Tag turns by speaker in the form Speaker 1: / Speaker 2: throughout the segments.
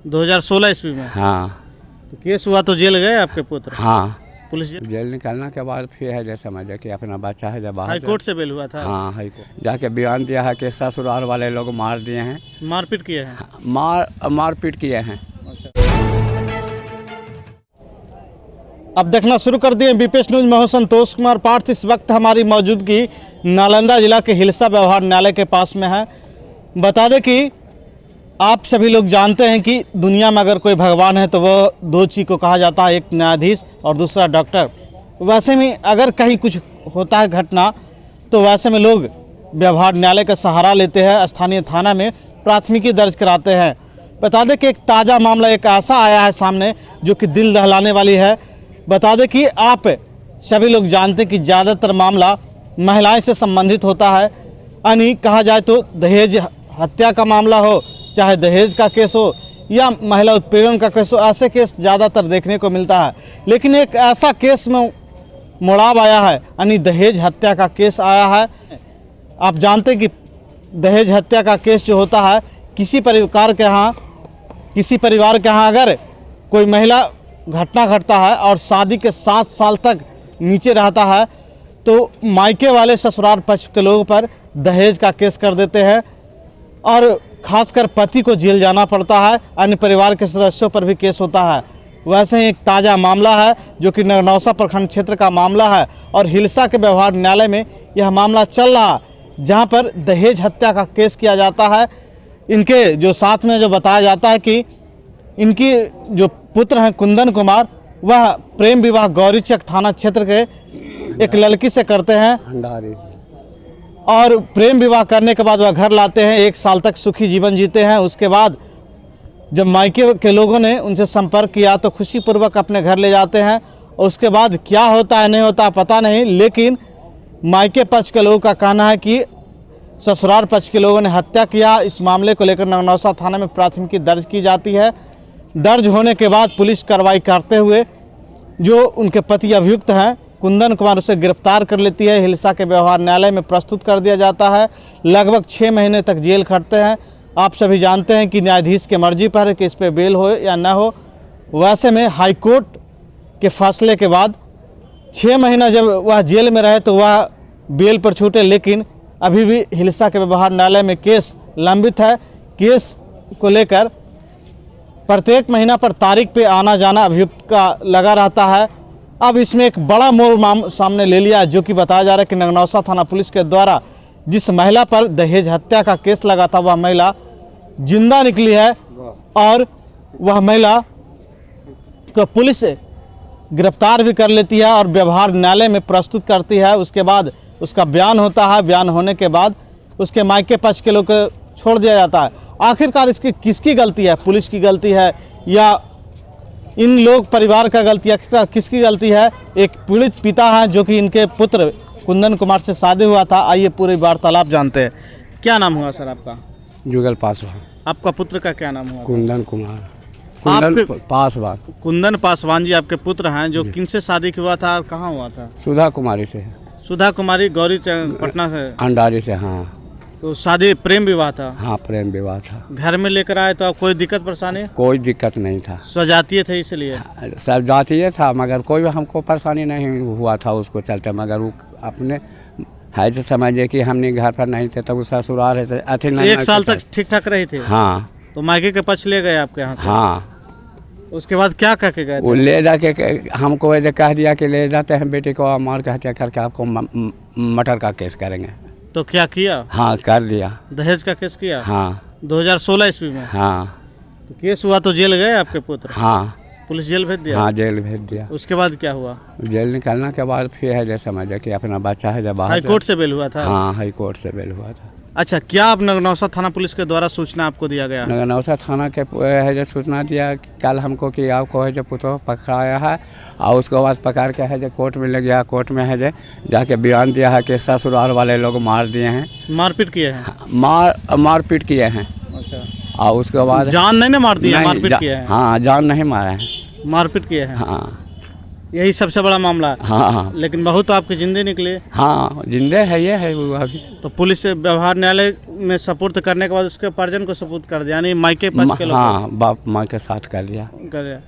Speaker 1: 2016 ईस्वी में?
Speaker 2: हाँ।
Speaker 1: तो केस हुआ तो जेल गए आपके पुत्र?
Speaker 2: हाँ।
Speaker 1: पुलिस
Speaker 2: जेल निकलने के बाद फिर है जैसे समझे कि अपना बच्चा है जब बाहर
Speaker 1: हाई कोर्ट से बेल हुआ था?
Speaker 2: हाँ, हाई कोर्ट जाके बयान दिया है कि ससुराल वाले लोग मार दिए हैं,
Speaker 1: मारपीट किए हैं?
Speaker 2: मारपीट किए हैं।
Speaker 1: अच्छा। अब देखना शुरू कर दिए बीपीएस न्यूज में हूं संतोष कुमार पार्थ। इस वक्त हमारी मौजूदगी नालंदा जिला के हिलसा व्यवहार न्यायालय के पास में है। बता दें कि आप सभी लोग जानते हैं कि दुनिया में अगर कोई भगवान है तो वह दो चीज़ को कहा जाता है, एक न्यायाधीश और दूसरा डॉक्टर। वैसे में अगर कहीं कुछ होता है घटना तो वैसे में लोग व्यवहार न्यायालय का सहारा लेते हैं, स्थानीय थाना में प्राथमिकी दर्ज कराते हैं। बता दें कि एक ताज़ा मामला एक ऐसा आया है सामने जो कि दिल दहलाने वाली है। बता दें कि आप सभी लोग जानते हैं कि ज़्यादातर मामला महिलाएं से संबंधित होता है, यानी कहा जाए तो दहेज हत्या का मामला हो, चाहे दहेज का केस हो या महिला उत्पीड़न का केस हो, ऐसे केस ज़्यादातर देखने को मिलता है। लेकिन एक ऐसा केस में मुड़ाव आया है, यानी दहेज हत्या का केस आया है। आप जानते हैं कि दहेज हत्या का केस जो होता है, किसी परिवार के यहाँ अगर कोई महिला घटना घटता है और शादी के 7 साल तक नीचे रहता है तो मायके वाले ससुराल पक्ष के लोगों पर दहेज का केस कर देते हैं और खासकर पति को जेल जाना पड़ता है, अन्य परिवार के सदस्यों पर भी केस होता है। वैसे ही एक ताज़ा मामला है जो कि नगनौसा प्रखंड क्षेत्र का मामला है और हिलसा के व्यवहार न्यायालय में यह मामला चल रहा है, जहां पर दहेज हत्या का केस किया जाता है। इनके जो साथ में जो बताया जाता है कि इनकी जो पुत्र हैं कुंदन कुमार, वह प्रेम विवाह गौरीचक थाना क्षेत्र के एक लड़की से करते हैं और प्रेम विवाह करने के बाद वह घर लाते हैं, 1 साल तक सुखी जीवन जीते हैं। उसके बाद जब मायके के लोगों ने उनसे संपर्क किया तो खुशीपूर्वक अपने घर ले जाते हैं और उसके बाद क्या होता है नहीं होता पता नहीं, लेकिन मायके पक्ष के लोगों का कहना है कि ससुराल पक्ष के लोगों ने हत्या किया। इस मामले को लेकर नगनौसा थाना में प्राथमिकी दर्ज की जाती है। दर्ज होने के बाद पुलिस कार्रवाई करते हुए जो उनके पति अभियुक्त हैं कुंदन कुमार, उसे गिरफ्तार कर लेती है। हिलसा के व्यवहार न्यायालय में प्रस्तुत कर दिया जाता है। लगभग 6 महीने तक जेल खटते हैं। आप सभी जानते हैं कि न्यायाधीश के मर्जी पर है कि इस पर बेल हो या न हो। वैसे में हाई कोर्ट के फैसले के बाद 6 महीना जब वह जेल में रहे तो वह बेल पर छूटे, लेकिन अभी भी हिलसा के व्यवहार न्यायालय में केस लंबित है। केस को लेकर प्रत्येक महीना पर तारीख पे आना जाना अभियुक्त का लगा रहता है। अब इसमें एक बड़ा मोड़ सामने ले लिया, जो कि बताया जा रहा है कि नगनौसा थाना पुलिस के द्वारा जिस महिला पर दहेज हत्या का केस लगा था वह महिला जिंदा निकली है और वह महिला को पुलिस गिरफ्तार भी कर लेती है और व्यवहार न्यायालय में प्रस्तुत करती है। उसके बाद उसका बयान होता है। बयान होने के बाद उसके मायके पक्ष के लोग को छोड़ दिया जाता है। आखिरकार इसकी किसकी गलती है, पुलिस की गलती है या इन लोग परिवार का गलती है, आखिरकार किसकी गलती है? एक पीड़ित पिता हैं जो कि इनके पुत्र कुंदन कुमार से शादी हुआ था। आइए पूरी वार्तालाप जानते हैं। क्या नाम हुआ सर आपका?
Speaker 2: जुगल पासवान।
Speaker 1: आपका पुत्र का क्या नाम हुआ?
Speaker 2: कुंदन कुमार। कुंदन पासवान।
Speaker 1: कुंदन पासवान जी आपके पुत्र हैं, जो किनसे शादी हुआ था और कहाँ हुआ था?
Speaker 2: सुधा कुमारी से।
Speaker 1: सुधा कुमारी गौरी पटना से?
Speaker 2: अंडारी से। हाँ।
Speaker 1: तो शादी प्रेम विवाह था?
Speaker 2: हाँ, प्रेम विवाह था।
Speaker 1: घर में लेकर आए तो आप कोई दिक्कत परेशानी?
Speaker 2: कोई दिक्कत नहीं था।
Speaker 1: स्वजातीय थे इसलिए?
Speaker 2: सब जातीय था, मगर कोई हमको परेशानी नहीं हुआ था उसको चलते। मगर वो अपने है जो समझिए कि हमने घर पर नहीं थे, तब वो ससुराल है अथी नहीं।
Speaker 1: 1 साल तक ठीक ठाक रही थी?
Speaker 2: हाँ।
Speaker 1: तो मायके के पक्ष ले गए आपके यहाँ से?
Speaker 2: हाँ।
Speaker 1: उसके बाद क्या कह के गए?
Speaker 2: वो ले जाके हमको कह दिया कि ले जाते हैं बेटी को, मार के हत्या करके आपको मर्डर का केस करेंगे।
Speaker 1: तो क्या किया?
Speaker 2: हाँ, कर दिया।
Speaker 1: दहेज का केस किया?
Speaker 2: हाँ।
Speaker 1: 2016 ईस्वी में?
Speaker 2: हाँ।
Speaker 1: तो केस हुआ तो जेल गए आपके पुत्र?
Speaker 2: हाँ।
Speaker 1: पुलिस जेल भेज दिया?
Speaker 2: हाँ, जेल भेज दिया।
Speaker 1: उसके बाद क्या हुआ?
Speaker 2: जेल निकलने के बाद फिर है जैसे समझे कि अपना बच्चा है जब बाहर।
Speaker 1: हाई कोर्ट से बेल हुआ था?
Speaker 2: हाँ, हाई कोर्ट से बेल हुआ था।
Speaker 1: अच्छा, क्या अब नगनौसा थाना पुलिस के द्वारा सूचना आपको दिया गया?
Speaker 2: नगनौसा थाना के है जो सूचना दिया कल हमको कि आपको है जो पुत्र पकड़ाया है और उसके बाद पकड़ के है जो कोर्ट में ले गया। कोर्ट में है जो जाके बयान दिया है कि ससुराल वाले लोग मार दिए हैं,
Speaker 1: मारपीट किए हैं?
Speaker 2: मारपीट किए हैं।
Speaker 1: अच्छा।
Speaker 2: और उसके बाद
Speaker 1: जान नहीं ना मार दिया, मारपीट किए हैं?
Speaker 2: हाँ, जान नहीं मारे हैं,
Speaker 1: मारपीट किए हैं।
Speaker 2: हाँ।
Speaker 1: यही सबसे बड़ा मामला है।
Speaker 2: हाँ
Speaker 1: लेकिन बहू तो आपकी जिंदे निकली।
Speaker 2: हाँ, जिंदे है, ये है वो अभी।
Speaker 1: तो पुलिस से व्यवहार न्यायालय में सपुर्द करने के बाद उसके परिजन को सपुर्द कर दिया, यानी मायके पक्ष के लोग
Speaker 2: हाँ, बाप माँ के साथ कर दिया।
Speaker 1: कर दिया।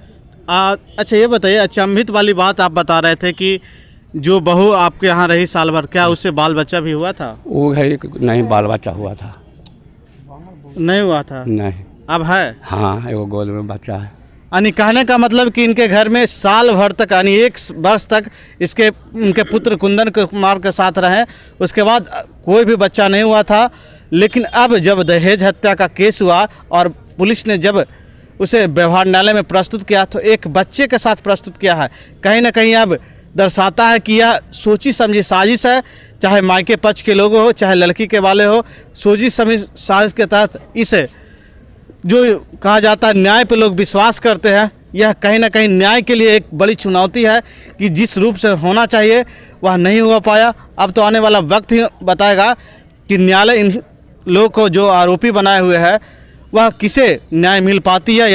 Speaker 1: अच्छा ये बताइए, अचंभित वाली बात आप बता रहे थे कि जो बहू आपके यहाँ रही साल भर, क्या उससे बाल बच्चा भी हुआ था?
Speaker 2: वो घड़ी नहीं बाल बच्चा हुआ था।
Speaker 1: नहीं हुआ था?
Speaker 2: नहीं।
Speaker 1: अब है?
Speaker 2: हाँ, एगो गोद में बच्चा है।
Speaker 1: यानी कहने का मतलब कि इनके घर में साल भर तक, यानी 1 वर्ष तक इनके पुत्र कुंदन कुमार के साथ रहे, उसके बाद कोई भी बच्चा नहीं हुआ था। लेकिन अब जब दहेज हत्या का केस हुआ और पुलिस ने जब उसे व्यवहार न्यायालय में प्रस्तुत किया तो एक बच्चे के साथ प्रस्तुत किया है। कहीं ना कहीं अब दर्शाता है कि यह सोची समझी साजिश है, चाहे मायके पक्ष के लोग हो चाहे लड़की के वाले हो, सोची समझी साजिश के तहत इसे जो कहा जाता है न्याय पे लोग विश्वास करते हैं, यह कहीं ना कहीं न्याय के लिए एक बड़ी चुनौती है कि जिस रूप से होना चाहिए वह नहीं हो पाया। अब तो आने वाला वक्त ही बताएगा कि न्यायालय इन लोगों को जो आरोपी बनाए हुए है वह किसे न्याय मिल पाती है या